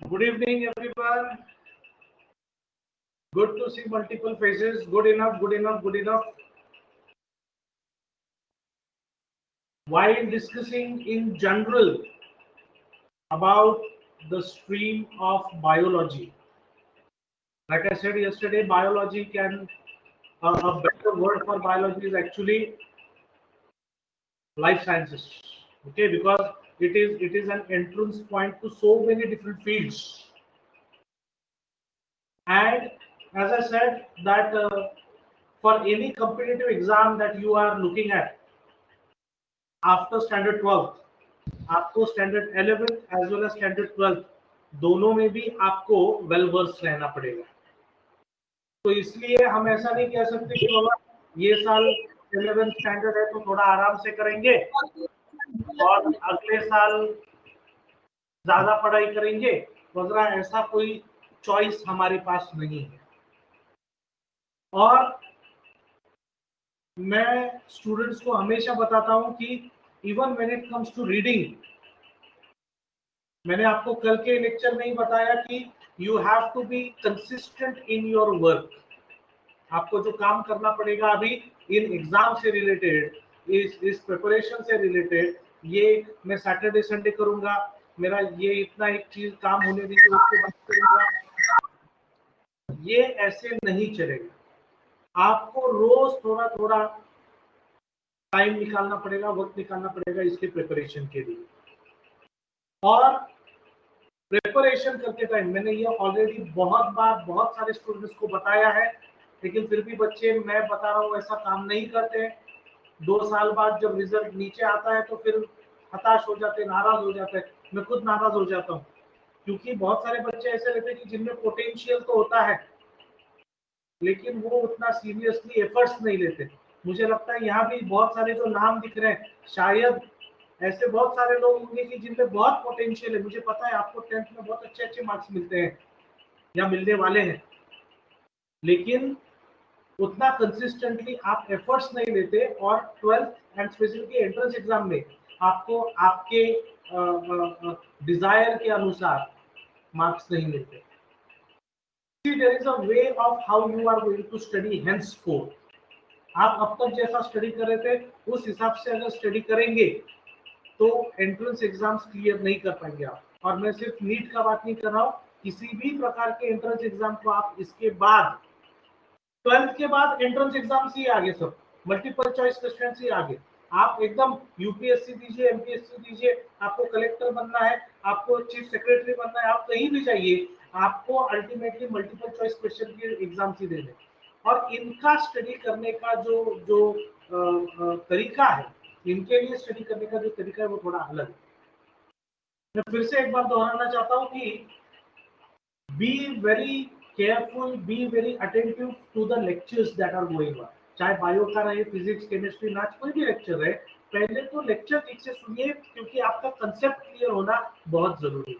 Good evening, everyone. Good to see multiple faces. Good enough, good enough, good enough. While discussing in general about the stream of biology, like I said yesterday, biology can, a better word for biology is actually life sciences. Okay, because it is an entrance point to so many different fields. And as I said, that for any competitive exam that you are looking at after standard 12th आपको standard 11th as well as standard 12th दोनों में भी आपको well versed रहना पड़ेगा। तो इसलिए हम ऐसा नहीं कह सकते कि बाबा ये साल 11th स्टैंडर्ड है तो थोड़ा आराम से करेंगे और अगले साल ज्यादा पढ़ाई करेंगे, वगैरह ऐसा कोई चॉइस हमारे पास नहीं है। और मैं स्टूडेंट्स को हमेशा बताता हूं कि even when it comes to reading, मैंने आपको कल के लेक्चर में ही बताया कि you have to be consistent in your work. आपको जो काम करना पड़ेगा अभी इन एग्जाम से रिलेटेड, इस प्रिपरेशन से रिलेटेड, ये मैं सैटरडे संडे करूंगा, मेरा ये इतना एक चीज काम होने दीजिए उसके बाद करूंगा, ये ऐसे नहीं चलेगा। आपको रोज थोड़ा थोड़ा टाइम निकालना पड़ेगा, वक्त निकालना पड़ेगा इसके प्रिपरेशन के लिए। और प्रिपरेशन करते टाइम मैंने ये ऑलरेडी बहुत बार बहुत सारे स्टूडेंट्स को बताया है, लेकिन फिर भी बच्चे, मैं बता रहा हूँ, ऐसा काम नहीं करते हैं। 2 साल बाद जब रिजल्ट नीचे आता है तो फिर हताश हो जाते हैं, नाराज हो जाते हैं। मैं खुद नाराज हो जाता हूँ, क्योंकि बहुत सारे बच्चे ऐसे रहते हैं कि जिनमें पोटेंशियल तो होता है लेकिन वो उतना सीरियसली एफर्ट्स नहीं लेते। मुझे लगता है यहाँ भी बहुत सारे जो नाम दिख रहे हैं, शायद ऐसे बहुत सारे लोग होंगे कि जिनमें बहुत पोटेंशियल है। मुझे पता है आपको 10th में बहुत अच्छे अच्छे मार्क्स मिलते हैं या मिलने वाले हैं, लेकिन उतना कंसिस्टेंटली आप एफर्ट्स नहीं लेते और 12th and specially entrance exam में आपको आपके डिजायर के अनुसार मार्क्स नहीं मिलते। There is a way of how you are going to study henceforth. आप अब तक जैसा स्टडी कर रहे थे उस हिसाब से अगर स्टडी करेंगे तो एंट्रेंस एग्जाम्स क्लियर नहीं कर पाएंगे आप। और मैं सिर्फ नीट का बात नहीं कर रहा हूँ, किसी भी प्रकार के एंट्रेंस एग्जाम को आप इसके बाद 12th के बाद एंट्रेंस एग्जाम्स ही आगे, सब मल्टीपल चॉइस क्वेश्चन ही आगे। आप एकदम यूपीएससी दीजिए, एमपीएससी दीजिए, आपको कलेक्टर बनना है, आपको चीफ सेक्रेटरी बनना है, आप कहीं भी जाइए, आपको अल्टीमेटली मल्टीपल चॉइस क्वेश्चन के एग्जाम ही देने। और इनका स्टडी करने का जो जो तरीका है, इनके लिए स्टडी करने का जो तरीका है वो थोड़ा अलग है। मैं फिर से एक बार दोहराना चाहता हूँ कि be very careful, be very attentive to the lectures that are going on. चाहे बायो का रहे, फिजिक्स, केमिस्ट्री, मैथ्स, कोई भी लेक्चर रहे, पहले तो लेक्चर ठीक से सुनिए, क्योंकि आपका कंसेप्ट क्लियर होना बहुत जरूरी है।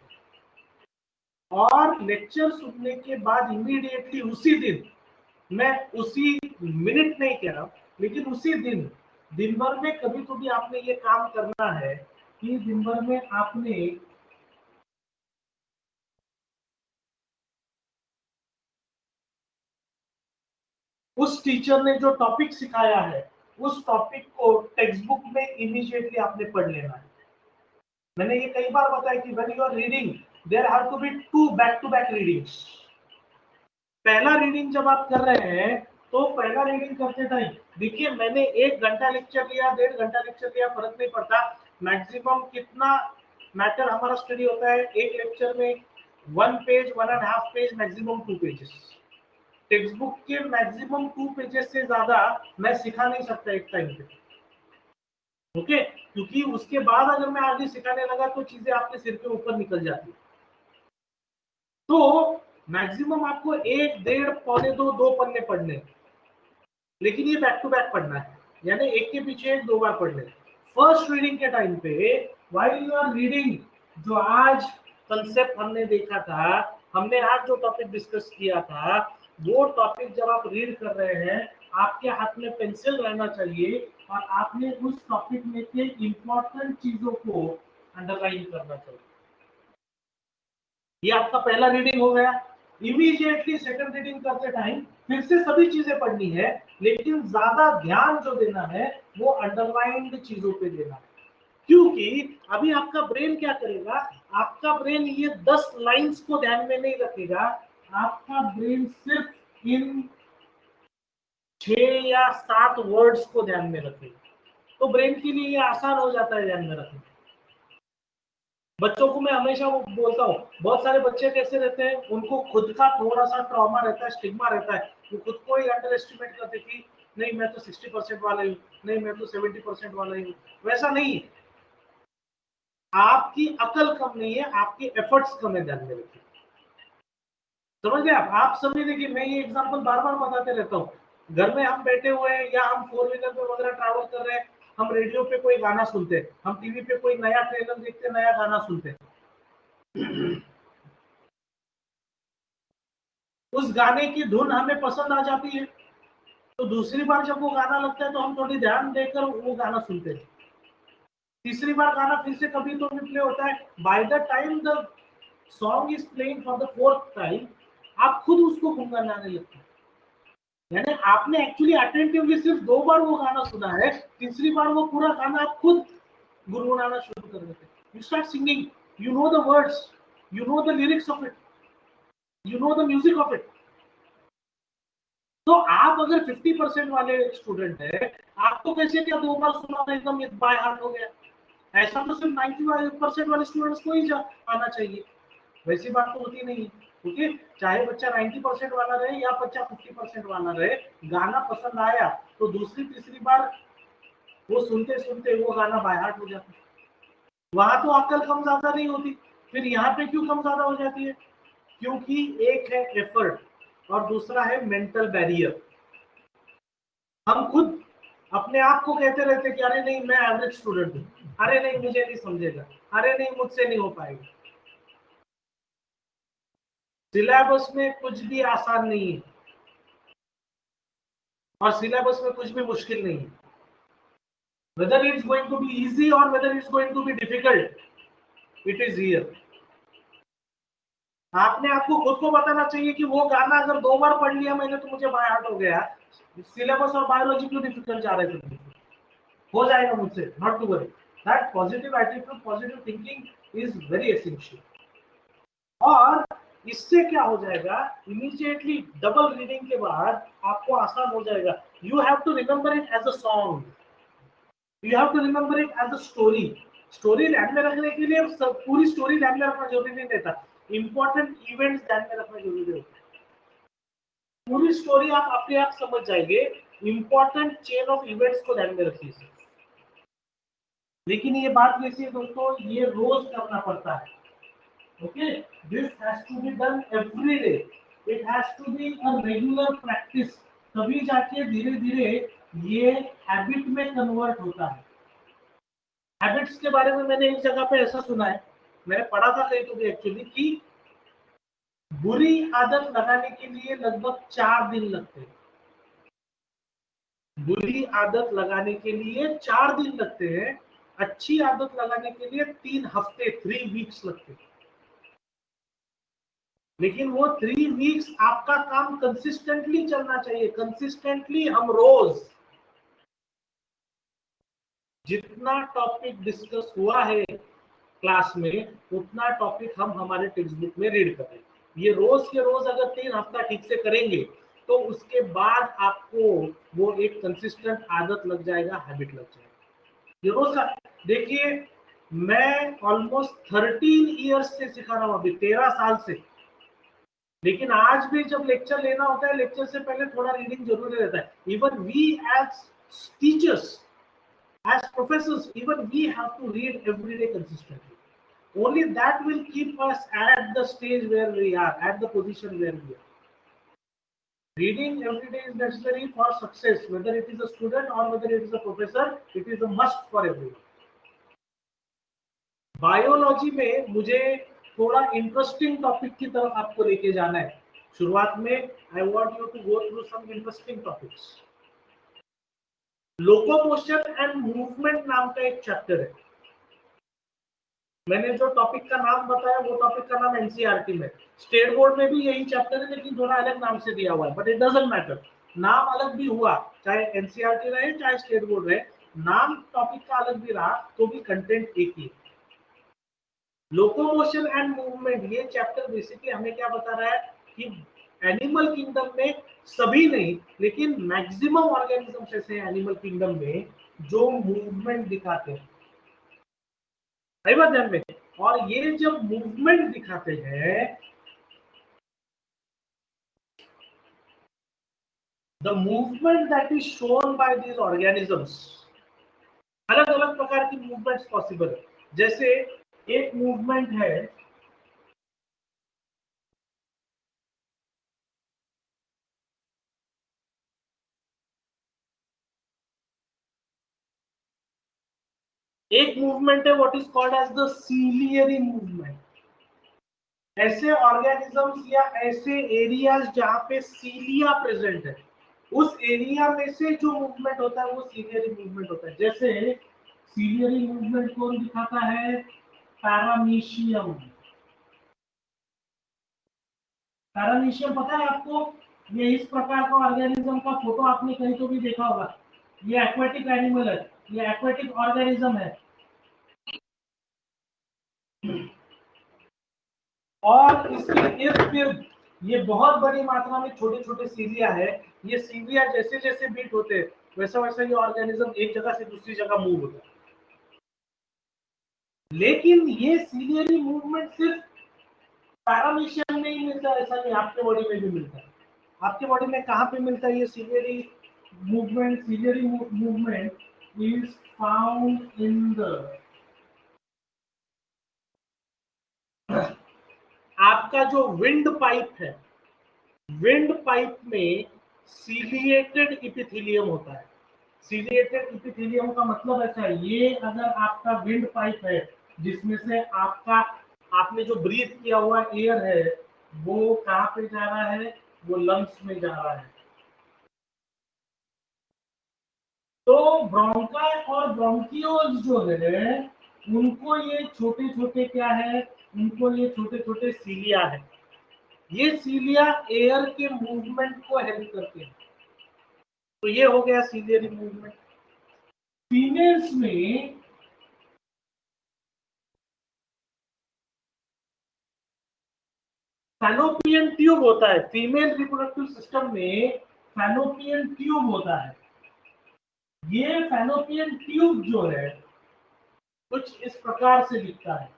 और लेक्चर सुनने के बाद इमीडिएटली उसी दिन, मैं उसी मिनट नहीं कह रहा हूं, लेकिन उसी दिन भर में कभी तो भी आपने ये काम करना है कि दिन भर में आपने उस टीचर ने जो टॉपिक सिखाया है उस टॉपिक को टेक्स्ट बुक में इमीडिएटली आपने पढ़ लेना है। मैंने ये कई बार बताया कि when you are reading there have to be 2 back to back readings. पहला रीडिंग जब आप कर रहे हैं तो पहला रीडिंग करते टाइम देखिए, मैंने 1 घंटा लेक्चर लिया, 1.5 घंटा लेक्चर लिया, फर्क नहीं पड़ता। मैक्सिमम कितना मैटर हमारा स्टडी होता है एक लेक्चर में, 1 page, 1.5 page, maximum 2 pages. Text book के मैक्सिमम 2 पेजेस से ज्यादा मैं सिखा नहीं सकता एक टाइम पे। ओके, क्योंकि उसके बाद अगर मैं आगे सिखाने लगा तो चीजें आपके सिर के ऊपर निकल जाती। तो मैक्सिमम आपको 1, 1.5, पौने 2 पन्ने पढ़ने, लेकिन ये बैक टू बैक पढ़ना है, यानी एक के पीछे एक 2 बार पढ़ने। फर्स्ट रीडिंग के टाइम पे व्हाइल यू आर रीडिंग, जो आज कंसेप्ट हमने देखा था, हमने आज जो टॉपिक डिस्कस किया था, वो टॉपिक जब आप रीड कर रहे हैं आपके हाथ में पेंसिल रहना चाहिए और आपने उस टॉपिक में से इंपॉर्टेंट चीजों को अंडरलाइन करना चाहिए। ये आपका पहला रीडिंग हो गया। इमीडिएटली सेकंड रीडिंग करते टाइम फिर से सभी चीजें पढ़नी है, लेकिन ज्यादा ध्यान जो देना है वो अंडरलाइंड चीजों पे देना है। क्योंकि अभी आपका ब्रेन क्या करेगा, आपका ब्रेन ये 10 लाइंस को ध्यान में नहीं रखेगा, आपका ब्रेन सिर्फ इन 6 या 7 वर्ड्स को ध्यान में रखेगा। तो ब्रेन के लिए ये आसान हो जाता है ध्यान में रखना। बच्चों को मैं हमेशा वो बोलता हूँ, बहुत सारे बच्चे कैसे रहते हैं, उनको खुद का थोड़ा सा ट्रॉमा रहता है, स्टिग्मा रहता है, वो खुद को ही अंडर एस्टिमेट करते कि नहीं मैं तो 60% वाला ही हूँ, नहीं मैं तो 70% वाला ही हूँ। वैसा नहीं है, आपकी अकल कम नहीं है, आपके एफर्ट्स कम है, ध्यान में रखिए। समझ गए आप समझे। देखिए मैं ये एग्जांपल बार बार बताते रहता हूँ, घर में हम बैठे हुए हैं या हम 4 व्हीलर पे वगैरह ट्रैवल कर रहे हैं, हम रेडियो पे कोई गाना सुनते हैं, हम टीवी पे कोई नया ट्रेलर देखते हैं, नया गाना सुनते हैं। उस गाने की धुन हमें पसंद आ जाती है, तो दूसरी बार जब वो गाना लगता है तो हम थोड़ी ध्यान देकर वो गाना सुनते हैं। तीसरी बार गाना फिर से कभी तो भी प्ले होता है, by the time the song is playing for the 4th time, आप खुद उसको गुनगुनाने लगते हैं। यानी आपने एक्चुअली अटेंटिवली सिर्फ 2 बार वो गाना सुना है, तीसरी बार वो पूरा गाना आप खुद गुनगुनाना शुरू कर देते हैं। You start singing, you know the words, you know the lyrics of it, you know the music of it. तो आप अगर 50% वाले स्टूडेंट है, आपको कैसे क्या 2 बार सुना एकदम बाय हार्ट हो गया? ऐसा तो सिर्फ 90% वाले स्टूडेंट्स को ही आना चाहिए। वैसी बात तो होती नहीं है। ओके, चाहे बच्चा 90% वाला रहे या बच्चा 50% वाला रहे, गाना पसंद आया तो दूसरी तीसरी बार वो सुनते सुनते वो गाना बाय हार्ट हो जाता है। वहां तो अकल कम ज्यादा नहीं होती, फिर यहाँ पे क्यों कम ज्यादा हो जाती है? क्योंकि एक है एफर्ट और दूसरा है मेंटल बैरियर। हम खुद अपने आप को कहते रहते कि अरे नहीं मैं एवरेज स्टूडेंट हूँ, अरे नहीं मुझे नहीं समझेगा, अरे नहीं मुझसे नहीं हो पाएगा। सिलेबस में कुछ भी आसान नहीं है और सिलेबस में कुछ भी मुश्किल नहीं है। whether it's going to be easy or whether it's going to be difficult, it is here। आपने आपको खुद को बताना चाहिए कि वो गाना अगर 2 बार पढ़ लिया मैंने तो मुझे बाय हार्ट हो गया। सिलेबस और बायोलॉजी क्यों डिफिकल्ट जा रहे थे? हो जाएगा मुझसे, not to worry. That positive attitude, positive thinking is very essential. और इससे क्या हो जाएगा, इमीडिएटली डबल रीडिंग के बाद आपको आसान हो जाएगा। You have to remember it as a song, you have to remember it as a story. Story ध्यान में रखने के लिए पूरी स्टोरी ध्यान में रखना जरूरी नहीं रहता, इंपॉर्टेंट इवेंट्स ध्यान में रखना जरूरी होता है। पूरी स्टोरी आप अपने आप समझ जाएंगे, इंपॉर्टेंट चेन ऑफ इवेंट्स को ध्यान में रखिए। लेकिन ये बात कैसी है दोस्तों, ये रोज करना पड़ता है। Okay, this has to be done every day, it has to be a regular practice, तभी जाके धीरे धीरे ये हैबिट में कन्वर्ट होता है। हैबिट्स के बारे में मैंने एक जगह पे ऐसा सुना है, मैंने पढ़ा था कहीं तो भी एक्चुअली, कि बुरी आदत लगाने के लिए लगभग 4 दिन लगते हैं। बुरी आदत लगाने के लिए 4 दिन लगते हैं, अच्छी आदत लगाने के लिए 3 हफ्ते, 3 वीक्स लगते हैं। लेकिन वो 3 वीक्स आपका काम कंसिस्टेंटली चलना चाहिए, कंसिस्टेंटली। हम रोज जितना टॉपिक डिस्कस हुआ है क्लास में, उतना टॉपिक हम हमारे टेक्स्ट बुक में रीड करें। ये रोज के रोज अगर 3 हफ्ता ठीक से करेंगे तो उसके बाद आपको वो एक कंसिस्टेंट आदत लग जाएगा, हैबिट लग जाएगा। ये रोज का देखिए, मैं ऑलमोस्ट 13 ईयर्स से सिखा रहा हूँ, अभी 13 साल से। लेकिन आज भी जब लेक्चर लेना होता है, लेक्चर से पहले थोड़ा रीडिंग जरूरी रहता है। Even we as teachers, as professors, even we have to read every day consistently. Only that will keep us at the stage where we are, at the position where we are. Reading every day is necessary for success, whether it is a student or whether it is a professor, it is a must for everyone. Biology में मुझे थोड़ा interesting topic की तरफ आपको लेके जाना है। शुरुआत में I want you to go through some interesting topics. Locomotion and movement नाम का एक चैप्टर है। मैंने जो टॉपिक का नाम बताया वो टॉपिक का नाम एनसीईआरटी में, स्टेट बोर्ड में भी यही चैप्टर है लेकिन थोड़ा अलग नाम से दिया हुआ है, बट इट डजंट मैटर, नाम अलग भी हुआ, चाहे एनसीईआरटी रहे चाहे स्टेट बोर्ड रहे, नाम टॉपिक का अलग भी रहा तो भी कंटेंट एक ही। लोकोमोशन एंड मूवमेंट, ये चैप्टर बेसिकली हमें क्या बता रहा है कि एनिमल किंगडम में सभी नहीं लेकिन मैक्सिमम ऑर्गेनिजम्स ऐसे हैं एनिमल किंगडम में जो मूवमेंट दिखाते हैं, सही बात ध्यान में। और ये जब मूवमेंट दिखाते हैं, the movement that is shown by these organisms, अलग अलग प्रकार की मूवमेंट्स पॉसिबल है। जैसे एक मूवमेंट है, what is called as the ciliary movement. ऐसे ऑर्गेनिजम्स या ऐसे एरियाज जहां पे सीलिया प्रेजेंट है, उस एरिया में से जो मूवमेंट होता है वो सीलियरी मूवमेंट होता है। जैसे सीलियरी मूवमेंट कौन दिखाता है? पैरामीशियम। पैरामीशियम पता है आपको? ये इस प्रकार का ऑर्गेनिज्म का फोटो आपने कहीं तो भी देखा होगा। ये एक्वेटिक एनिमल है, ये एक्वेटिक ऑर्गेनिज्म है, और इसके इर्द गिर्द ये बहुत बड़ी मात्रा में छोटे छोटे सीलिया है। ये सीलिया जैसे जैसे बीट होते हैं वैसा वैसा ये ऑर्गेनिज्म एक जगह से दूसरी जगह मूव होता है। लेकिन ये सीलियरी मूवमेंट सिर्फ पैरामीशियम में ही मिलता है, ऐसा नहीं, आपके बॉडी में भी मिलता है। आपके बॉडी में कहाँ पे मिलता है ये ciliary movement? Ciliary movement is found in the, आपका जो विंड पाइप है, विंड पाइप में सीलिएटेड इपिथेलियम होता है। सीलिएटेड इपिथेलियम का मतलब ऐसा है, ये अगर आपका विंड पाइप है जिसमें से आपका आपने जो ब्रीथ किया हुआ एयर है वो कहाँ पे जा रहा है? वो लंग्स में जा रहा है। तो ब्रोंकाई और ब्रोंकियोल्स जो है उनको ये छोटे छोटे क्या है? उनको ये छोटे छोटे सीलिया है। ये सीलिया एयर के मूवमेंट को हेल्प करते हैं। तो ये हो गया सीलियरी मूवमेंट। फीमेल्स में फैलोपियन ट्यूब होता है, फीमेल रिप्रोडक्टिव सिस्टम में फैलोपियन ट्यूब होता है। ये फैलोपियन ट्यूब जो है कुछ इस प्रकार से दिखता है,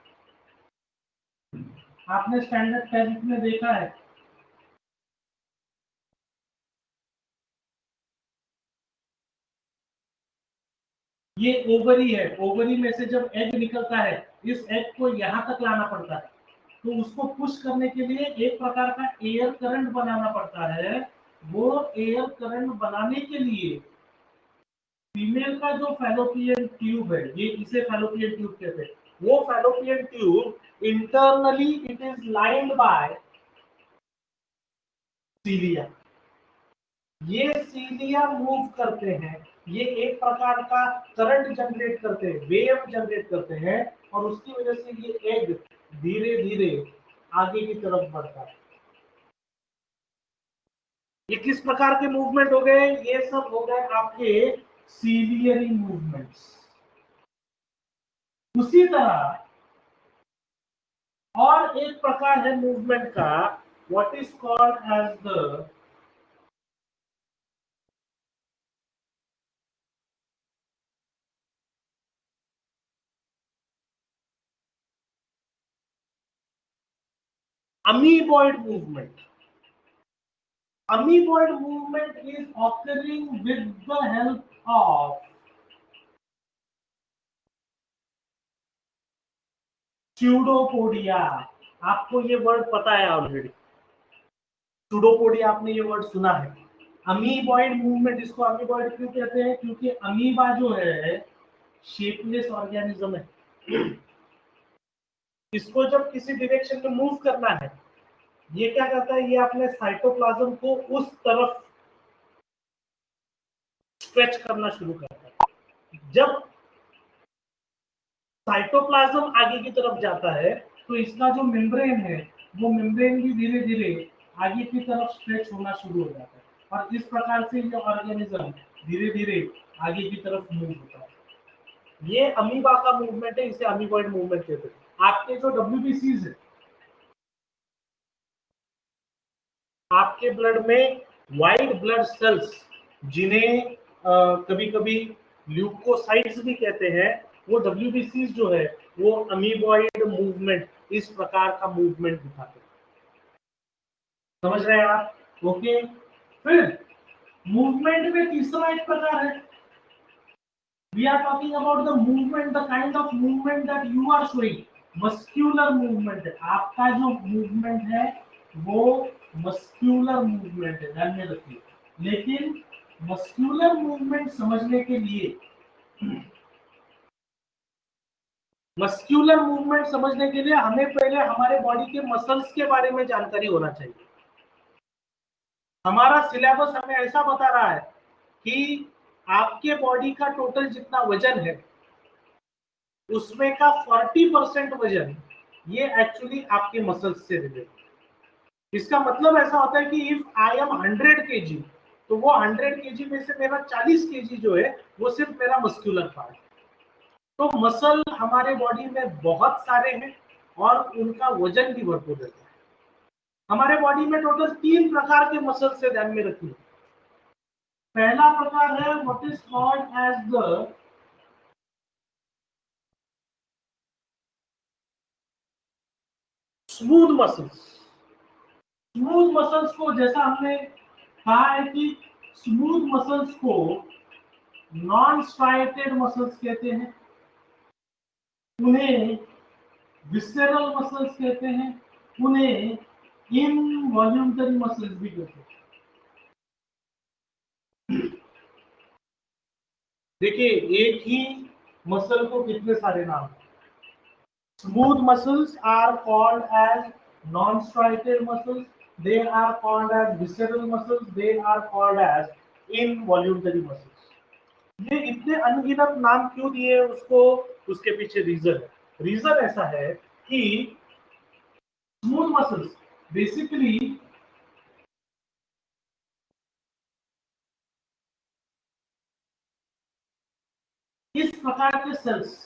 आपने स्टैंडर्ड टेंथ में देखा है। ये ओवरी है, ओवरी में से जब एग निकलता है इस एग को यहाँ तक लाना पड़ता है, तो उसको पुश करने के लिए एक प्रकार का एयर करंट बनाना पड़ता है। वो एयर करंट बनाने के लिए फीमेल का जो फैलोपियन ट्यूब है, ये इसे फैलोपियन ट्यूब कहते हैं, वो fallopian tube internally it is lined by cilia. ये सीलिया मूव करते हैं, ये एक प्रकार का करंट जनरेट करते हैं, वेव जनरेट करते हैं, और उसकी वजह से ये एग धीरे धीरे आगे की तरफ बढ़ता है। ये किस प्रकार के मूवमेंट हो गए? ये सब हो गए आपके सीलियरी मूवमेंट्स। उसी तरह और एक प्रकार है मूवमेंट का, what is called as the amoeboid movement. Amoeboid movement is occurring with the help of pseudopodia. आपको ये वर्ड पता है ऑलरेडी, pseudopodia आपने ये वर्ड सुना है। अमीबॉइड मूवमेंट, इसको अमीबॉइड क्यों कहते हैं? क्योंकि अमीबा जो है शेपलेस ऑर्गेनिज्म है। इसको जब किसी डायरेक्शन में मूव करना है, ये क्या करता है? ये अपने साइटोप्लाज्म को उस तरफ स्ट्रेच करना शुरू करता है। जब साइटोप्लाज्म आगे की तरफ जाता है तो इसका जो मेम्ब्रेन है वो मेम्ब्रेन भी धीरे धीरे आगे की तरफ स्ट्रेच होना शुरू हो जाता है और इस प्रकार से ये ऑर्गेनिज्म धीरे धीरे आगे की तरफ मूव होता है। ये अमीबा का मूवमेंट है, इसे अमीबॉइड मूवमेंट कहते हैं। आपके जो डब्ल्यूबीसीज है, आपके ब्लड में व्हाइट ब्लड सेल्स, जिन्हें कभी कभी ल्यूकोसाइट्स भी कहते हैं, वो डब्ल्यूबीसीज जो है वो अमीबॉइड मूवमेंट, इस प्रकार का मूवमेंट दिखाते हैं। समझ रहे हैं आप? ओके। फिर मूवमेंट में तीसरा एक प्रकार है, we are talking about the movement, the kind of movement that you are showing, muscular movement है। आपका जो मूवमेंट है वो मस्क्यूलर मूवमेंट है, ध्यान में रखिए। लेकिन मस्क्यूलर मूवमेंट समझने के लिए, मस्क्यूलर मूवमेंट समझने के लिए हमें पहले हमारे बॉडी के मसल्स के बारे में जानकारी होना चाहिए। हमारा सिलेबस हमें ऐसा बता रहा है कि आपके बॉडी का टोटल जितना वजन है उसमें का 40% वजन ये एक्चुअली आपके मसल्स से रिलेटेड। इसका मतलब ऐसा होता है कि इफ आई एम 100 केजी, तो वो 100 केजी में से मेरा 40 केजी जो है वो सिर्फ मेरा मस्कुलर पार्ट है। तो मसल हमारे बॉडी में बहुत सारे हैं और उनका वजन भी भरपूर रहता है। हमारे बॉडी में टोटल 3 प्रकार के मसल से, ध्यान में रखिए। पहला प्रकार है what is called as the smooth muscles. Smooth muscles को, जैसा हमने कहा है कि स्मूथ मसल्स को नॉन स्ट्राइटेड मसल्स कहते हैं, उन्हें विस्सेरल मसल्स कहते हैं, उन्हें इनवॉल्यूंटरी मसल्स भी कहते हैं। देखिए, एक ही मसल को कितने सारे नाम हैं। Smooth muscles are called as non striated muscles, they are called as visceral muscles, they are called as involuntary muscles। ये इतने अनगिनत नाम क्यों दिए उसको, उसके पीछे रीजन है। रीजन ऐसा है कि स्मूथ मसल्स बेसिकली इस प्रकार के cells,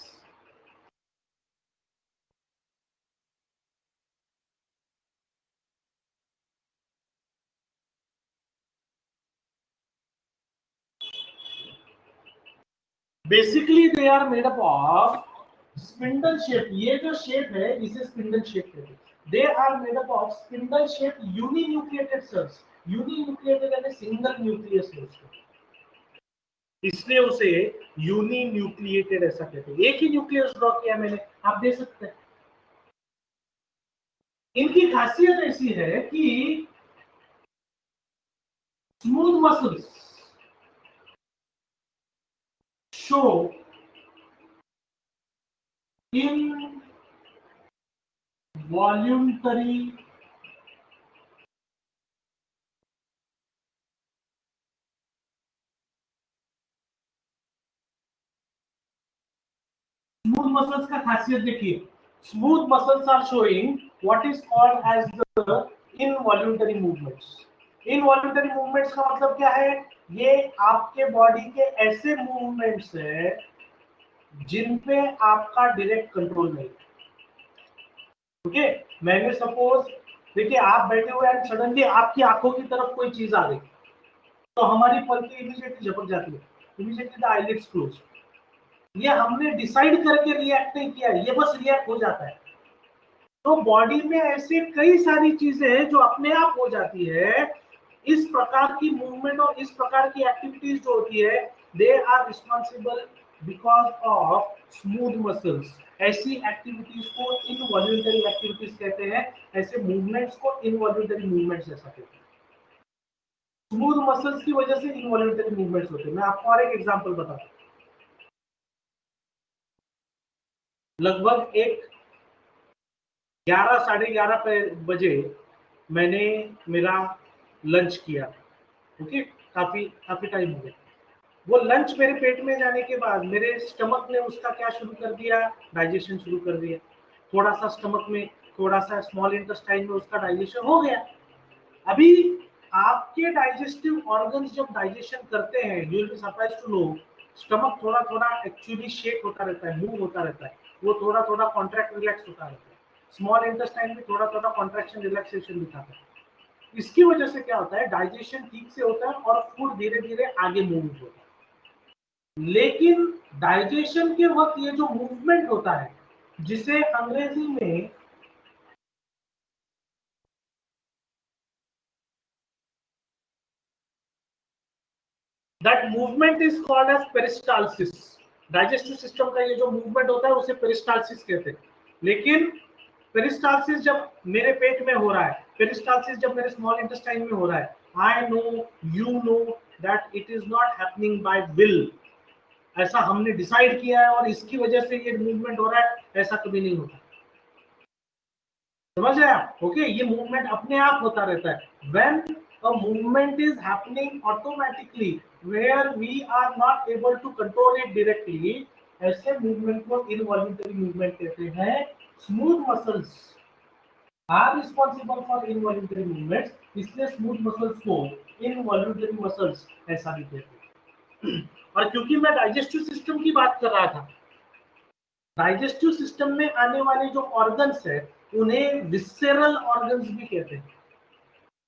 basically they are made up of spindle shape. ये जो शेप है इसे स्पिंडल शेप कहते हैं। They are made up of spindle shape uninucleated cells. Uninucleated यानी सिंगल न्यूक्लियस सेल्स, इसलिए उसे यूनिन्यूक्लिएटेड ऐसा कहते हैं। एक ही न्यूक्लियस ड्रॉ किया मैंने, आप देख सकते हैं। इनकी खासियत ऐसी है कि smooth muscles show involuntary smooth muscles का खासियत देखिए, smooth muscles are showing what is called as the involuntary movements. Involuntary movements का मतलब क्या है? ये आपके बॉडी के ऐसे मूवमेंट्स है जिन पे आपका डायरेक्ट कंट्रोल नहीं। ओके, मैंने सपोज, देखिए आप बैठे हुए हैं, सडनली आपकी आंखों की तरफ कोई चीज आ गई तो हमारी पलकें इमीडिएटली झपक जाती है, इमीडिएटली द आईलिड्स क्लोज। ये हमने डिसाइड करके रिएक्ट नहीं किया, ये बस रिएक्ट हो जाता है। तो बॉडी में ऐसे कई सारी चीजें हैं जो अपने आप हो जाती है। इस प्रकार की मूवमेंट और इस प्रकार की एक्टिविटीज जो होती है, they are responsible because of smooth muscles. ऐसी एक्टिविटीज को इनवॉल्यूंटरी एक्टिविटीज कहते हैं, ऐसे मूवमेंट्स को इनवॉल्यूंटरी मूवमेंट्स ऐसा कहते हैं। स्मूथ मसल्स की वजह से इनवॉल्यूंटरी मूवमेंट्स होते हैं। मैं आपको और एक एग्जांपल बताता हूं। लगभग एक 11 साढ़े 11 बजे मैंने मेरा लंच किया। ओके, काफी काफी टाइम हो गया। वो लंच मेरे पेट में जाने के बाद मेरे स्टमक ने उसका क्या शुरू कर दिया, डाइजेशन शुरू कर दिया। थोड़ा सा स्टमक में, थोड़ा सा स्मॉल इंटेस्टाइन में उसका डाइजेशन हो गया। अभी आपके डाइजेस्टिव ऑर्गन्स जब डाइजेशन करते हैं, you will be surprised to know, stomach थोड़ा थोड़ा एक्चुअली शेक होता रहता है, मूव होता रहता है, वो थोड़ा थोड़ा कॉन्ट्रैक्ट रिलैक्स होता रहता है। स्मॉल इंटेस्टाइन में थोड़ा थोड़ा कॉन्ट्रैक्शन रिलैक्सेशन दिखाता है। इसकी वजह से क्या होता है, डाइजेशन ठीक से होता है और फूड धीरे धीरे आगे मूव होता है। लेकिन डाइजेशन के वक्त ये जो मूवमेंट होता है, जिसे अंग्रेजी में that movement is called as peristalsis. Digestive system का ये जो मूवमेंट होता है उसे पेरिस्टालसिस कहते हैं। लेकिन पेरिस्टालसिस जब मेरे पेट में हो रहा है, पेरिस्टालसिस जब मेरे स्मॉल इंटेस्टाइन में हो रहा है, I know, you know that it is not happening by will. ऐसा हमने डिसाइड किया है और इसकी वजह से ये मूवमेंट हो रहा है, ऐसा कभी नहीं होता। समझ रहे आप? ओके, ये मूवमेंट अपने आप होता रहता है। When a movement is happening automatically where we are not able to control it directly, ऐसे मूवमेंट को इनवॉल्यूंटरी मूवमेंट कहते हैं। Smooth muscles are responsible for involuntary movements, इसलिए स्मूथ मसल्स को इनवॉल्यूंटरी मसल्स ऐसा भी कहते हैं। और क्योंकि मैं डाइजेस्टिव सिस्टम की बात कर रहा था, डाइजेस्टिव सिस्टम में आने वाले जो ऑर्गन्स है उन्हें विसेरल ऑर्गन्स भी कहते हैं।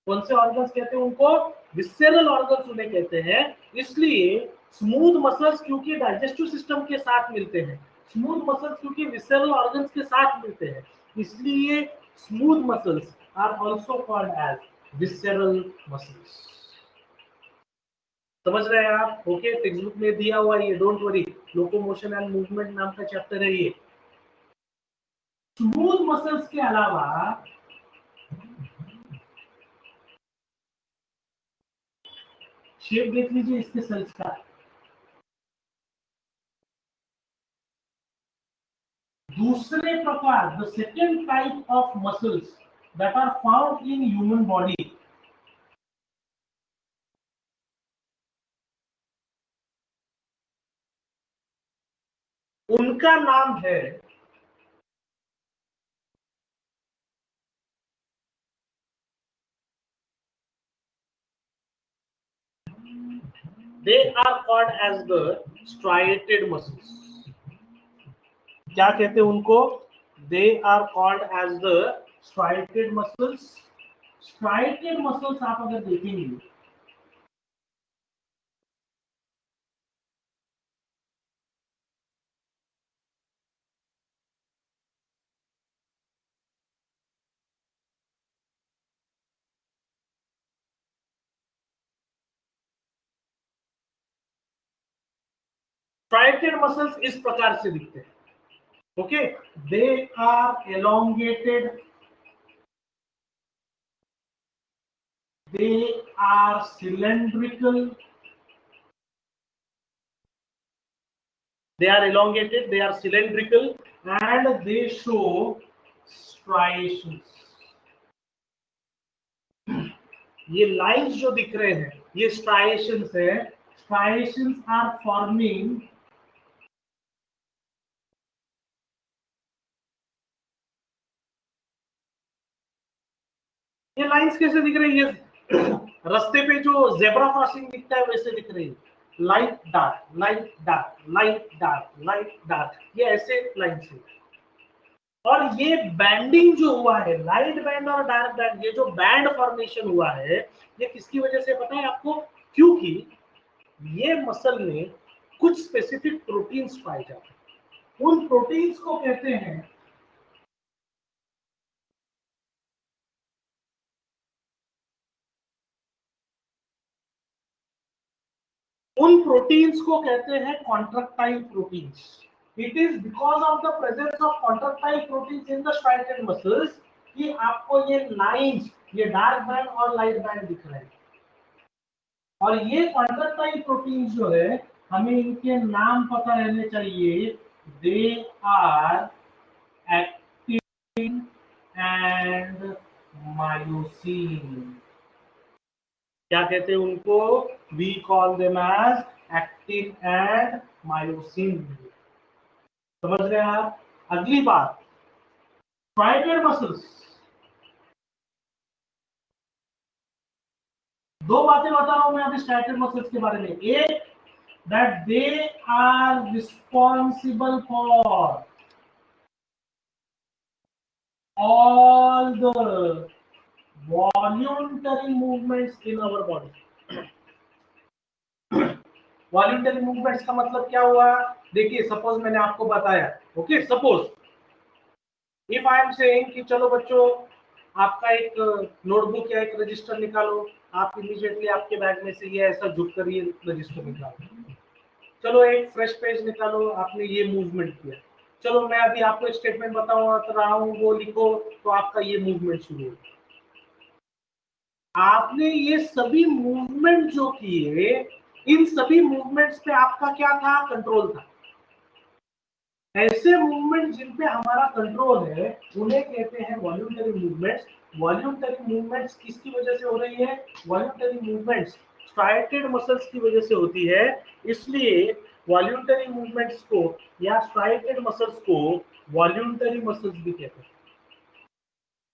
कौन से ऑर्गन्स कहते हैं उनको? विसेरल ऑर्गन्स उन्हें कहते हैं। इसलिए स्मूथ मसल्स क्योंकि डाइजेस्टिव सिस्टम के साथ मिलते हैं, स्मूथ मसल्स क्योंकि विसेरल ऑर्गन्स के साथ मिलते हैं, इसलिए smooth muscles are also called as visceral muscles. समझ रहे हैं आप? ओके, टेक्स्ट बुक में दिया हुआ ये, don't worry, locomotion and movement नाम का चैप्टर है ये। स्मूथ मसल्स के अलावा शेप देख लीजिए इसके सेल्स का। दूसरे प्रकार, the second type of muscles that are found in human body, उनका नाम है they are called as the striated muscles. क्या कहते हैं उनको? They are called as the striated muscles. Striated muscles आप अगर देखेंगे, स्ट्राइएटेड मसल्स इस प्रकार से दिखते हैं। Okay, they are elongated, they are cylindrical, they are elongated, they are cylindrical, and they show striations। ये लाइंस जो दिख रहे हैं ये स्ट्राइएशंस है। स्ट्राइएशंस आर फॉर्मिंग, ये लाइंस कैसे दिख रही है? रास्ते पे जो जेब्रा क्रॉसिंग दिखता है वैसे दिख रही है। Light dark, light dark, light dark, light dark, ये ऐसे लाइंस है। और ये बैंडिंग जो हुआ है, लाइट बैंड और डार्क बैंड, ये जो बैंड फॉर्मेशन हुआ है, ये किसकी वजह से पता है आपको? क्योंकि ये मसल में कुछ स्पेसिफिक प्रोटीन्स पाए जाते हैं। उन प्रोटीन्स को कहते हैं, उन प्रोटीन्स को कहते हैं contractile proteins. It is because of the presence of contractile proteins in the striated muscles कि आपको ये लाइंस, ये डार्क बैंड और लाइट बैंड दिख रहे हैं। और ये कॉन्ट्रैक्टाइल प्रोटीन्स जो है, हमें इनके नाम पता रहने चाहिए। They are actin and myosin. क्या कहते हैं उनको? We call them as actin and myosin. समझ रहे हैं आप? अगली बात, striated मसल्स। दो बातें बता रहा हूं मैं अभी striated मसल्स के बारे में। एक, that they are responsible for all the voluntary movements in our body। Voluntary movements का मतलब क्या हुआ? देखिए, सपोज मैंने आपको बताया, okay, suppose if I am saying कि चलो बच्चों, आपका एक नोटबुक या एक रजिस्टर निकालो, आप इमीडिएटली आपके बैग में से ये ऐसा झुक कर ये रजिस्टर निकालो। चलो एक फ्रेश पेज निकालो, आपने ये मूवमेंट किया। चलो मैं अभी आपको स्टेटमेंट बताऊंगा रहा हूँ, वो लिखो, तो आपका ये मूवमेंट शुरू हो। आपने ये सभी मूवमेंट जो किए, इन सभी मूवमेंट्स पे आपका क्या था? कंट्रोल था। ऐसे मूवमेंट जिन पे हमारा कंट्रोल है उन्हें कहते हैं वॉल्यूंटरी मूवमेंट्स। वॉल्यूंटरी मूवमेंट्स किसकी वजह से हो रही है? वॉल्यूंटरी मूवमेंट्स स्ट्राइटेड मसल्स की वजह से होती है। इसलिए वॉल्यूंटरी मूवमेंट्स को या स्ट्राइटेड मसल्स को वॉल्यूंटरी मसल्स भी कहते हैं।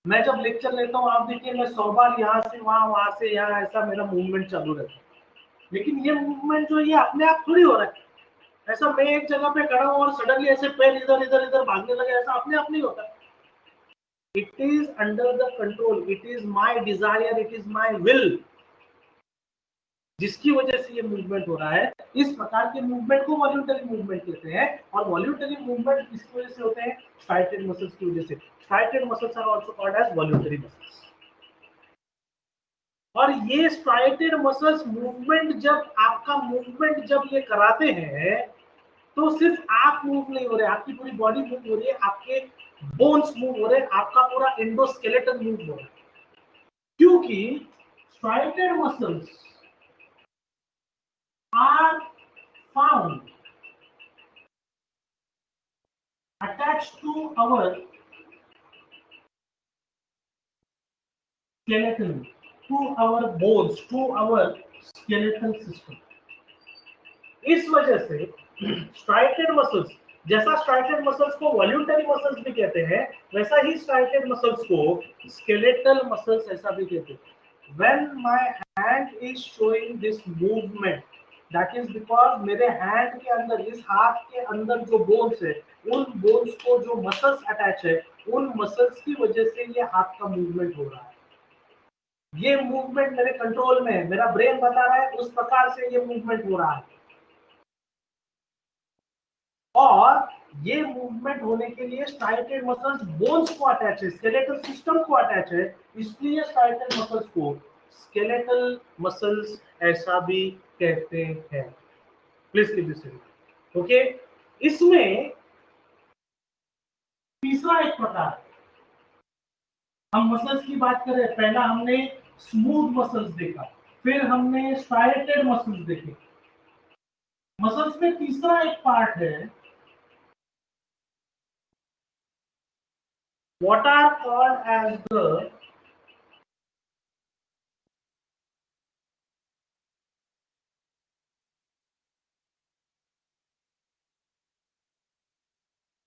मैं जब लेक्चर लेता हूँ, आप देखिए, मैं 100 बार यहाँ से वहां से यहाँ, ऐसा मेरा मूवमेंट चालू रहता है। लेकिन ये मूवमेंट जो ये अपने आप थोड़ी हो रहा है। ऐसा मैं एक जगह पे खड़ा हूं और सडनली ऐसे पैर इधर इधर इधर भागने लगे, ऐसा अपने आप नहीं होता। It is under the control, it is my desire, it is my will, जिसकी वजह से ये मूवमेंट हो रहा है। इस प्रकार के मूवमेंट को वॉल्यूंटरी मूवमेंट कहते हैं। और वॉल्यूंटरी मूवमेंट किसकी वजह से होते हैं? स्ट्राइटेड मसल्स की वजह से। Striated muscles are also called as voluntary muscles. और ये स्ट्राइटेड मसल्स मूवमेंट, जब आपका मूवमेंट जब ये कराते हैं, तो सिर्फ आप मूव नहीं हो रहे, आपकी पूरी बॉडी मूव हो रही है, आपके बोन्स मूव हो रहे हैं, आपका पूरा एंडोस्केलेटन मूव हो रहा है। क्योंकि striated muscles are found attached to our skeleton, to our bones, to our skeletal system। इस वजह से स्ट्राइटेड मसल्स, जैसा स्ट्राइटेड मसल्स को वॉल्यूंटरी मसल्स भी कहते हैं, वैसा ही स्ट्राइटेड मसल्स को स्केलेटल मसल्स ऐसा भी कहते हैं। When my hand is showing this movement, that is because मेरे हैंड के अंदर, इस हाथ के अंदर जो बोन्स है, उन बोन्स को जो मसल्स अटैच है, उन मसल्स की वजह से ये हाथ का मूवमेंट हो रहा है। ये मूवमेंट मेरे कंट्रोल में है, मेरा ब्रेन बता रहा है, उस प्रकार से ये मूवमेंट हो रहा है। और ये मूवमेंट होने के लिए स्ट्राइटेड मसल्स बोन्स को अटैच है, स्केलेटल सिस्टम को अटैच है, इसलिए स्ट्राइटेड मसल्स को स्केलेटल मसल्स ऐसा भी कहते हैं। Please keep this in mind, okay. इसमें तीसरा एक प्रकार, हम मसल्स की बात करें, पहला हमने स्मूथ मसल्स देखा, फिर हमने स्ट्राइटेड मसल्स देखे। मसल्स में तीसरा एक पार्ट है, what are called as the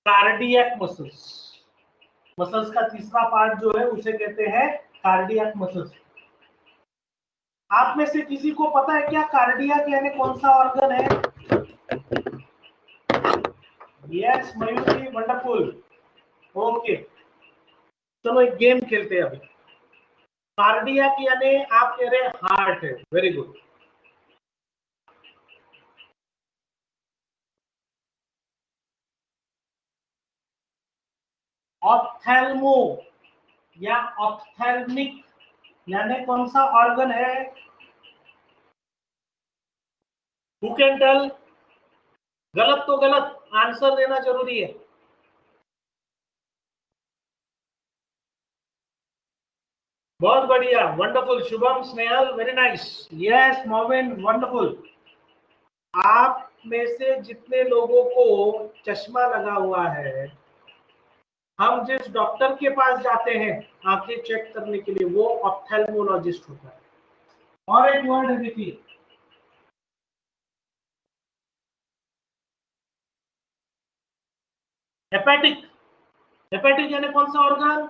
cardiac muscles. Muscles का तीसरा पार्ट जो है उसे कहते हैं कार्डियक मसल्स। आप में से किसी को पता है क्या कार्डियक यानी कौन सा ऑर्गन है? Yes Mayuri, wonderful, okay. चलो एक गेम खेलते हैं अभी। कार्डियक यानी आप कह रहे हैं हार्ट है, वेरी गुड। ऑप्थेल्मो या ऑप्थेल्मिक यानी कौन सा ऑर्गन है? Who can tell? गलत तो गलत, आंसर देना जरूरी है। बहुत बढ़िया, wonderful. Shubham, Snehal, very nice. Yes Movin, wonderful. आप में से जितने लोगों को चश्मा लगा हुआ है, हम जिस डॉक्टर के पास जाते हैं आंखें चेक करने के लिए, वो ऑप्थेल्मोलॉजिस्ट होता है। और एक वर्ड है, देखिए, हेपेटिक, हेपेटिक यानी कौन सा organ?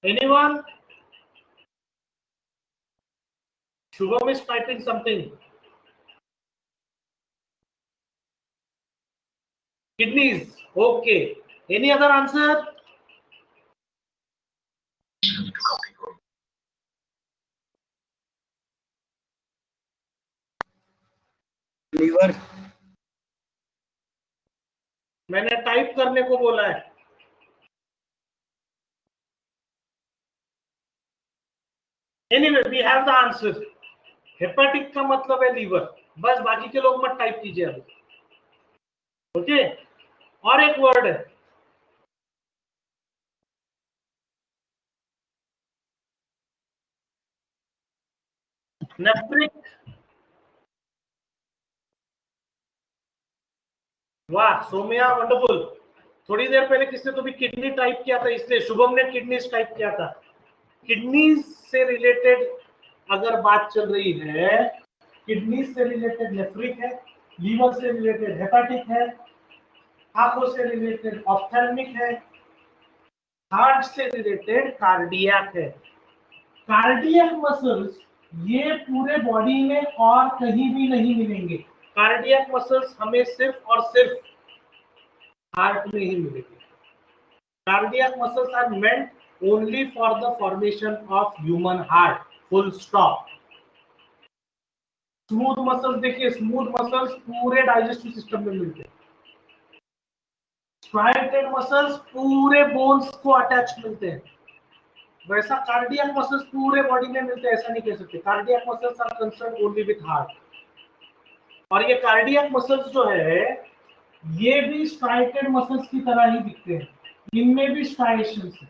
Anyone? Shubham is typing something. Kidneys. Okay. Any other answer? Liver. मैंने टाइप करने को बोला है। Anyway, we have the answer. Hepatic का मतलब है लीवर, बस बाकी के लोग मत टाइप कीजिए अभी। ओके, और एक वर्ड है, नेफ्रिक। वाह सोम्या, वंडरफुल। थोड़ी देर पहले किसने तो भी किडनी टाइप किया था, इसलिए शुभम ने किडनीज टाइप किया था। किडनीज से रिलेटेड अगर बात चल रही है, किडनीज से रिलेटेड नेफ्रिक है, लीवर से रिलेटेड हेपेटिक है, आंखों से रिलेटेड ऑप्थेल्मिक है, हार्ट से रिलेटेड कार्डियक है। कार्डियक मसल्स ये पूरे बॉडी में और कहीं भी नहीं मिलेंगे। कार्डियक मसल्स हमें सिर्फ और सिर्फ हार्ट में ही मिलेंगे। Cardiac muscles are meant only for the formation of human heart, full stop. Smooth muscles देखिए, स्मूथ मसल्स पूरे डाइजेस्टिव सिस्टम में मिलते हैं। स्ट्राइटेड मसल्स पूरे बोन्स को अटैच मिलते हैं। वैसा कार्डियक मसल्स पूरे बॉडी में मिलते हैं ऐसा नहीं कह सकते। Cardiac muscles are concern only with heart. और ये कार्डियक मसल्स जो है ये भी स्ट्राइटेड मसल्स की तरह ही दिखते हैं, इनमें भी स्ट्राइएशंस है।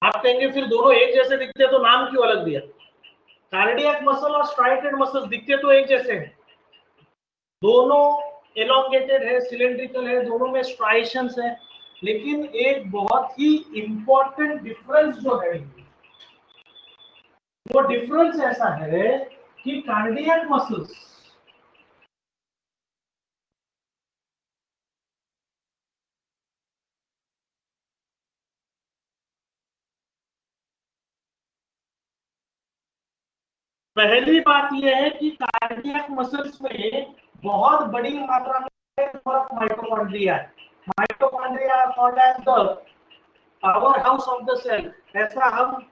आप कहेंगे फिर दोनों एक जैसे दिखते हैं तो नाम क्यों अलग दिया? कार्डियक मसल और स्ट्राइटेड मसल्स दिखते तो एक जैसे हैं, दोनों एलोंगेटेड है, सिलेंड्रिकल है, दोनों में स्ट्राइएशंस है, लेकिन एक बहुत ही इंपॉर्टेंट डिफरेंस जो है वो डिफरेंस ऐसा है कि कार्डियक मसल्स पहली बात यह है कि कार्डियक मसल्स में बहुत बड़ी मात्रा में माइटोकॉन्ड्रिया है। Mitochondria are called as the power house of the cell. ऐसा हम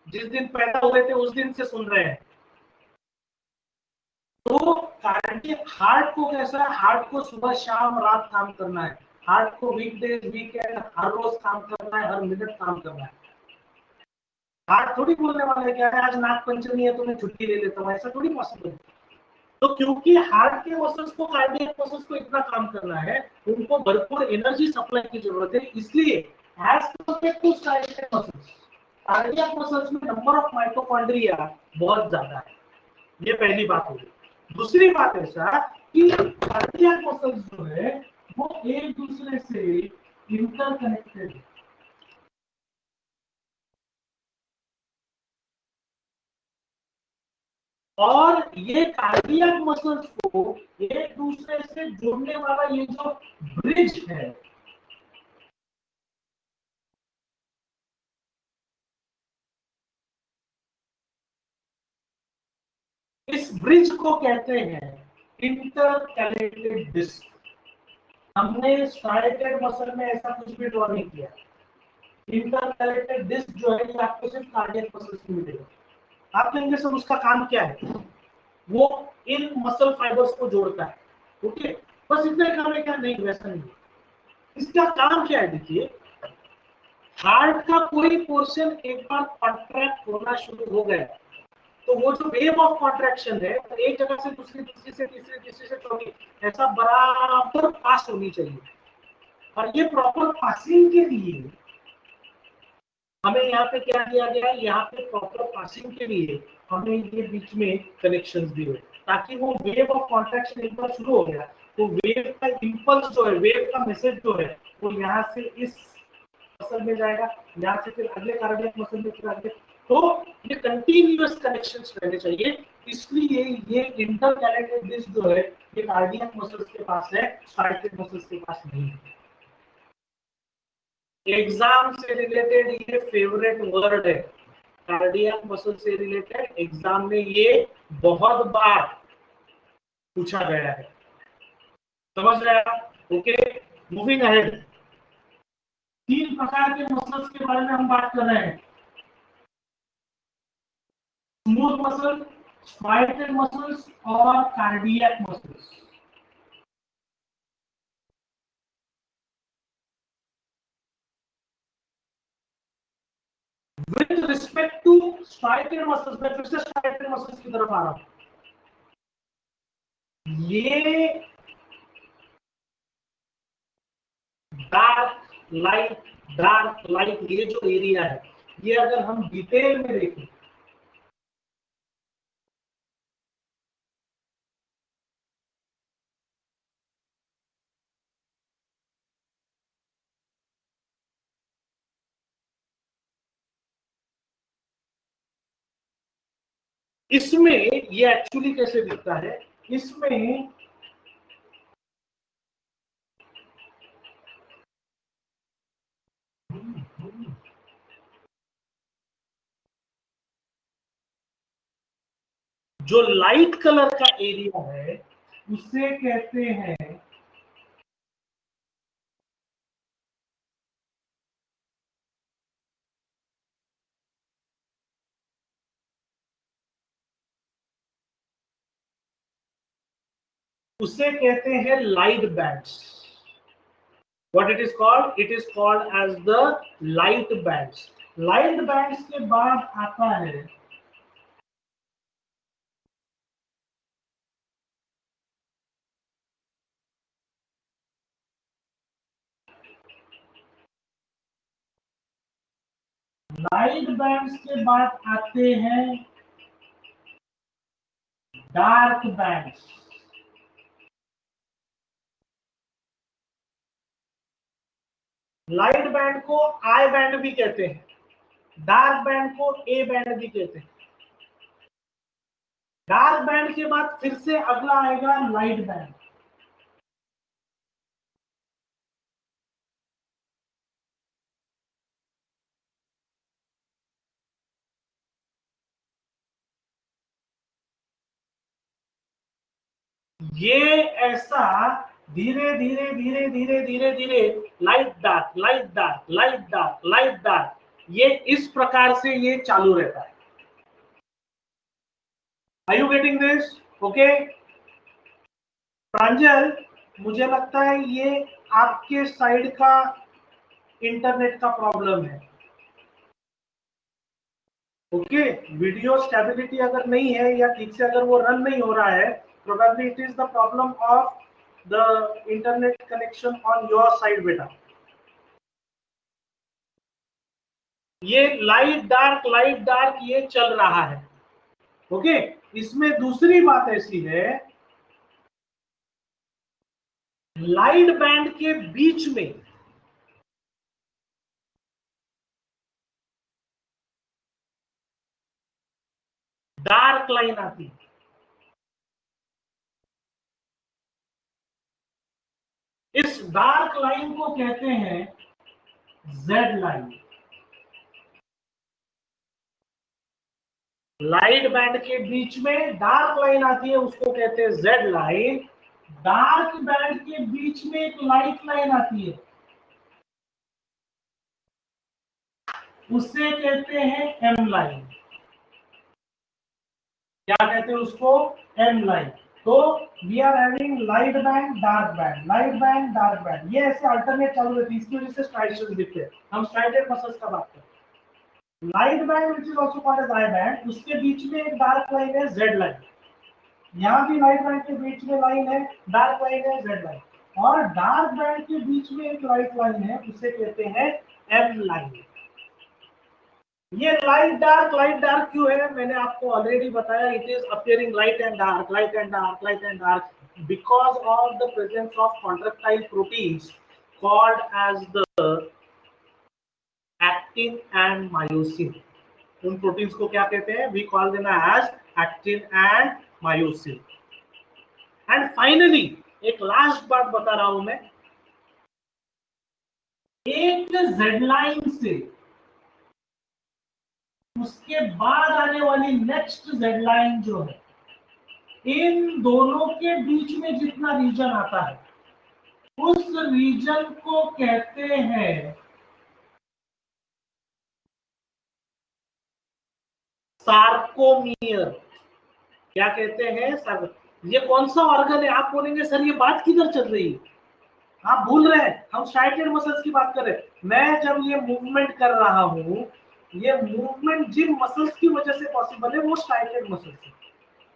जिस दिन पैदा हुए थे उस दिन से सुन रहे हैं। तो कार्डियक हार्ट को कैसा है, हार्ट को सुबह शाम रात काम करना है, हार्ट को वीकडेज वीकेंड हर रोज काम करना है, हर मिनट काम करना है। हार्ट थोड़ी बोलने वाला है क्या है आज नाग पंचमी है तो मैं छुट्टी ले लेता हूँ, ऐसा थोड़ी पॉसिबल है। तो क्योंकि हार्ट के मसल्स को कार्डियक मसल्स को इतना काम करना है, उनको भरपूर एनर्जी सप्लाई की जरूरत है, इसलिए as compare to striated muscles cardiac muscles में नंबर ऑफ माइटोकॉन्ड्रिया बहुत ज्यादा है। ये पहली बात होगी। दूसरी बात ऐसा कि कार्डियक मसल्स जो है वो एक दूसरे से इंटरकनेक्टेड है। और ये कार्डियक मसल्स को एक दूसरे से जोड़ने वाला ये जो ब्रिज है, इस ब्रिज को कहते हैं इंटरकैलेटेड डिस्क। हमने स्ट्राइटेड मसल में ऐसा कुछ भी ड्रॉ नहीं किया। इंटरकैलेटेड डिस्क जो है ये आपको सिर्फ कार्डियक मसल्स में मिलेगा। आप कहेंगे सर उसका काम क्या है? वो इन मसल फाइबर्स को जोड़ता है। ओके, बस इतना ही काम है क्या? नहीं, वैसा नहीं। इसका काम क्या है? देखिए, हार्ट का कोई पोर्शन एक बार कॉन्ट्रैक्ट होना शुरू हो गया तो वो जो वेव ऑफ कॉन्ट्रैक्शन है तो एक जगह से दूसरी, दूसरी से तीसरी, तीसरी से चौथी, ऐसा बराबर पास होनी चाहिए। और ये प्रॉपर पासिंग के लिए हमें यहाँ पे क्या दिया गया है, यहाँ पे प्रॉपर पासिंग के लिए हमें ये बीच में कनेक्शंस दिए ताकि वो वेव ऑफ कॉन्ट्रैक्शन एक बार शुरू हो गया तो वेव का इंपल्स जो है, वेव का मैसेज जो है वो यहाँ से इस मसल में जाएगा, यहाँ से फिर अगले कार्डियक मसल में, फिर अगले, तो ये कंटिन्यूअस कनेक्शंस रहने चाहिए। इसलिए ये इंटरकनेक्टेड डिस्क जो है ये कार्डियक मसल्स के पास है, कार्डियक मसल्स के पास नहीं है। एग्जाम से रिलेटेड ये फेवरेट वर्ड है, कार्डियक मसल से रिलेटेड एग्जाम में ये बहुत बार पूछा गया है, समझ रहे हैं आप? Okay, moving ahead. 3 प्रकार के मसल्स के बारे में हम बात कर रहे हैं, स्मूथ मसल, स्पाइरल मसल्स और cardiac muscles. With respect to spiral muscles, मैं फिर से स्पाइरल मसल्स की तरफ आ रहा हूं। ये डार्क लाइट ये जो एरिया है, ये अगर हम डिटेल में देखें इसमें, ये एक्चुअली कैसे दिखता है, इसमें जो लाइट कलर का एरिया है उसे कहते हैं light bands. What it is called, it is called as the light bands. Light bands के बाद आता है लाइट बैंड्स के बाद आते हैं डार्क बैंड्स। लाइट बैंड को आई बैंड भी कहते हैं, डार्क बैंड को ए बैंड भी कहते हैं। डार्क बैंड के बाद फिर से अगला आएगा लाइट बैंड। ये ऐसा धीरे धीरे धीरे धीरे धीरे धीरे light dark light dark light dark light dark, ये इस प्रकार से ये चालू रहता है। Are you getting this? Okay Pranjal, मुझे लगता है ये आपके साइड का इंटरनेट का प्रॉब्लम है। ओके, वीडियो स्टेबिलिटी अगर नहीं है या ठीक से अगर वो रन नहीं हो रहा है, probably it is the problem of the internet connection on your side बेटा। ये लाइट डार्क ये चल रहा है। ओके, इसमें दूसरी बात ऐसी है, लाइट बैंड के बीच में डार्क लाइन आती है। इस डार्क लाइन को कहते हैं जेड लाइन। लाइट बैंड के बीच में डार्क लाइन आती है, उसको कहते हैं जेड लाइन। डार्क बैंड के बीच में एक लाइट लाइन आती है, उसे कहते हैं एम लाइन। क्या कहते हैं उसको? M line. तो we are having light band dark band, light band dark band, ये ऐसे अल्टरनेट चालू रहती है, इसकी वजह से स्ट्राइएशन दिखते हैं। हम स्ट्राइडेड मसल्स का बात करते हैं। Light band which is also called as I band, उसके बीच में एक डार्क लाइन है जेड लाइन। यहाँ भी लाइट बैंड के बीच में लाइन है, डार्क लाइन है, जेड लाइन। और डार्क बैंड के बीच में एक लाइट लाइन है, उसे कहते हैं एम लाइन। ये लाइट डार्क क्यों है, मैंने आपको ऑलरेडी बताया, it is appearing light and dark, light and dark, light and dark, because of the presence of contractile proteins called as the actin and myosin. उन प्रोटीन्स को क्या कहते हैं, we call them as actin and myosin. And finally एक last बात बता रहा हूं मैं, एक जेड लाइन से उसके बाद आने वाली नेक्स्ट जेड लाइन जो है, इन दोनों के बीच में जितना रीजन आता है उस रीजन को कहते हैं सार्कोमियर। क्या कहते हैं? ये कौन सा ऑर्गन है? आप बोलेंगे सर ये बात किधर चल रही है, आप भूल रहे हैं, हम स्ट्राइटेड मसल्स की बात कर रहे हैं। मैं जब ये मूवमेंट कर रहा हूं, ये मूवमेंट जिन मसल्स की वजह से पॉसिबल है वो स्ट्राइटेड मसल्स है।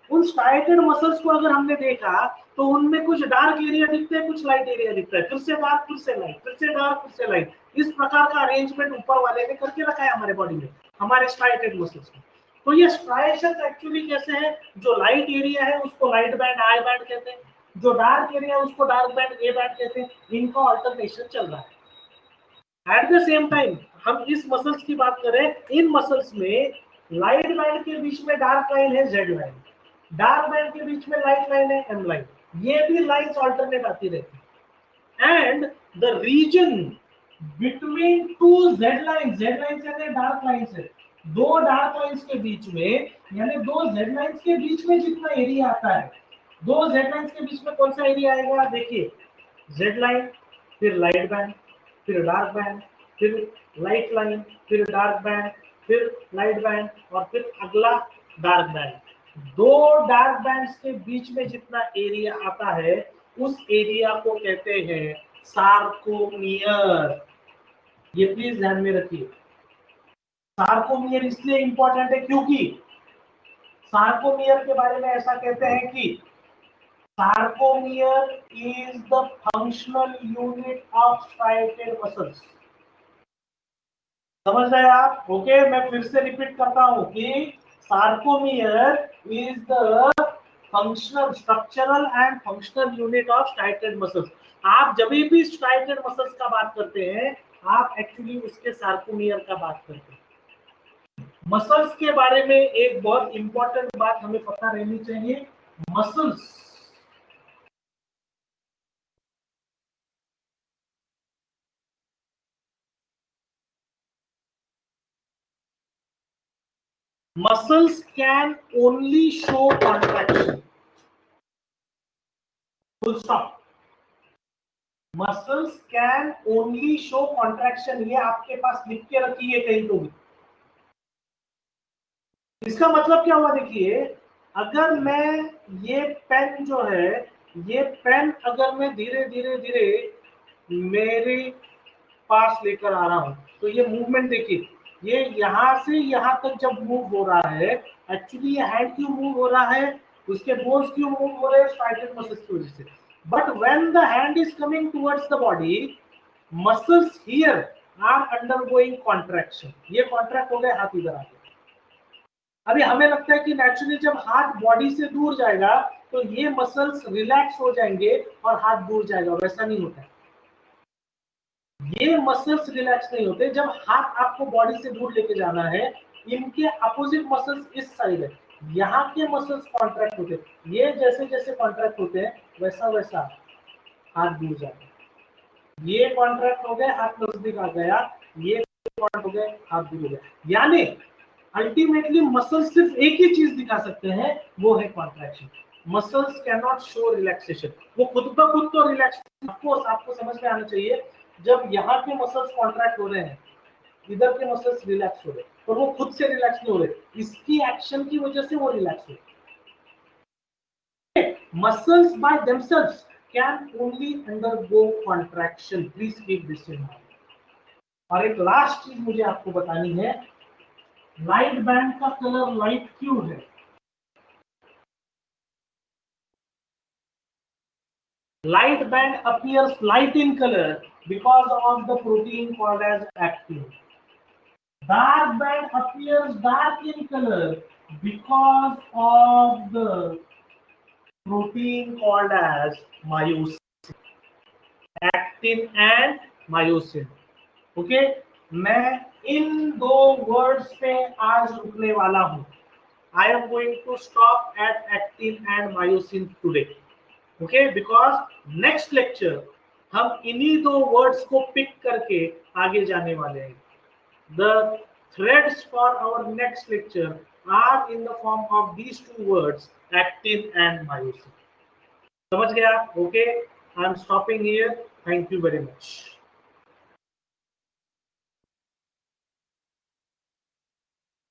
उन स्ट्राइटेड मसल्स को अगर हमने देखा तो उनमें कुछ डार्क एरिया दिखते हैं, कुछ लाइट एरिया दिखता है, फिर से डार्क, फिर से लाइट, फिर से डार्क, फिर से लाइट। इस प्रकार का अरेंजमेंट ऊपर वाले ने करके रखा है हमारे बॉडी में, हमारे स्ट्राइटेड मसल्स में। तो ये स्ट्राइएशंस एक्चुअली कैसे हैं? जो लाइट एरिया है उसको लाइट बैंड आई बैंड कहते हैं, जो डार्क एरिया है उसको डार्क बैंड ए बैंड कहते हैं। इनका ऑल्टरनेशन चल रहा है। एट द सेम टाइम हम इस मसल्स की बात करें, इन मसल्स में लाइट बैंड के बीच में डार्क लाइन है जेड लाइन, डार्क बैंड के बीच में लाइट लाइन है एम लाइन। ये भी लाइंस ऑल्टरनेट आती रहती है। And the region between two Z line यानी डार्क लाइंस है, दो डार्क लाइंस के बीच में, यानी दो जेड लाइंस के बीच में जितना एरिया आता है, दो जेड लाइंस के बीच में कौन सा एरिया आएगा? देखिए, जेड लाइन, फिर लाइट बैंड, फिर डार्क बैंड, फिर लाइट लाइन, फिर डार्क बैंड, फिर लाइट बैंड, और फिर अगला डार्क बैंड। दो डार्क बैंड्स के बीच में जितना एरिया आता है उस एरिया को कहते हैं सार्कोमियर। ये प्लीज ध्यान में रखिए। सार्कोमियर इसलिए इंपॉर्टेंट है क्योंकि सार्कोमियर के बारे में ऐसा कहते हैं कि sarcomere is the functional unit of striated muscles. समझ रहे आप? ओके, मैं फिर से रिपीट करता हूं कि sarcomere is the functional, structural and functional unit of striated muscles. आप जब भी स्ट्राइटेड मसल्स का बात करते हैं आप एक्चुअली उसके सार्कोमियर का बात करते हैं। मसल्स के बारे में एक बहुत इंपॉर्टेंट बात हमें पता रहनी चाहिए। Muscles can only show contraction. Full stop. Muscles can only show contraction. ये आपके पास लिख के रखिए कहीं तो भी। इसका मतलब क्या हुआ? देखिए, अगर मैं ये पेन जो है, ये पेन अगर मैं धीरे धीरे धीरे मेरे पास लेकर आ रहा हूं तो ये मूवमेंट देखिए, ये यहां से यहां तक जब मूव हो रहा है, एक्चुअली ये हैंड क्यों मूव हो रहा है, उसके बोन्स क्यों मूव हो रहे हैं? स्ट्राइटेड मसल्स की वजह से। But when the hand is coming towards the body, muscles here are undergoing contraction. ये कॉन्ट्रैक्ट हो गए, हाथ इधर आ गए। अभी हमें लगता है कि नेचुरली जब हाथ बॉडी से दूर जाएगा तो ये मसल्स रिलैक्स हो जाएंगे और हाथ दूर जाएगा, वैसा नहीं होता है। ये मसल्स रिलैक्स नहीं होते। जब हाथ आपको बॉडी से दूर लेके जाना है, इनके अपोजिट मसल्स इस साइड है, यहाँ के मसल्स कॉन्ट्रैक्ट होते हैं। ये जैसे जैसे कॉन्ट्रैक्ट होते हैं वैसा वैसा हाथ दूर जाता है। ये कॉन्ट्रैक्ट हो गए, हाथ नजदीक आ गया, ये कॉन्ट्रैक्ट हो गए, हाथ दूर हो गया। यानी अल्टीमेटली मसल्स सिर्फ एक ही चीज दिखा सकते हैं, वो है contraction. Muscles can not show relaxation. वो खुद ब खुद तो रिलैक्स, आपको समझ में आना चाहिए, जब यहाँ के मसल्स कॉन्ट्रैक्ट हो रहे हैं, इधर के मसल्स रिलैक्स हो रहे हैं, और वो खुद से रिलैक्स नहीं हो रहे, इसकी एक्शन की वजह से वो रिलैक्स हो रहे। Muscles by themselves can only undergo contraction. Please keep this in mind. और एक लास्ट चीज मुझे आपको बतानी है, लाइट बैंड का कलर लाइट क्यों है? Light band appears light in color because of the protein called as actin. Dark band appears dark in color because of the protein called as myosin. Actin and myosin. Okay, मैं इन दो words पे आज रुकने वाला हूं. I am going to stop at actin and myosin today. Okay, because next lecture हम इन्हीं दो वर्ड्स को पिक करके आगे जाने वाले हैं. The threads for our next lecture are in the form of these two words, actin and myosin. समझ गया? Okay, I am stopping here. Thank you very much.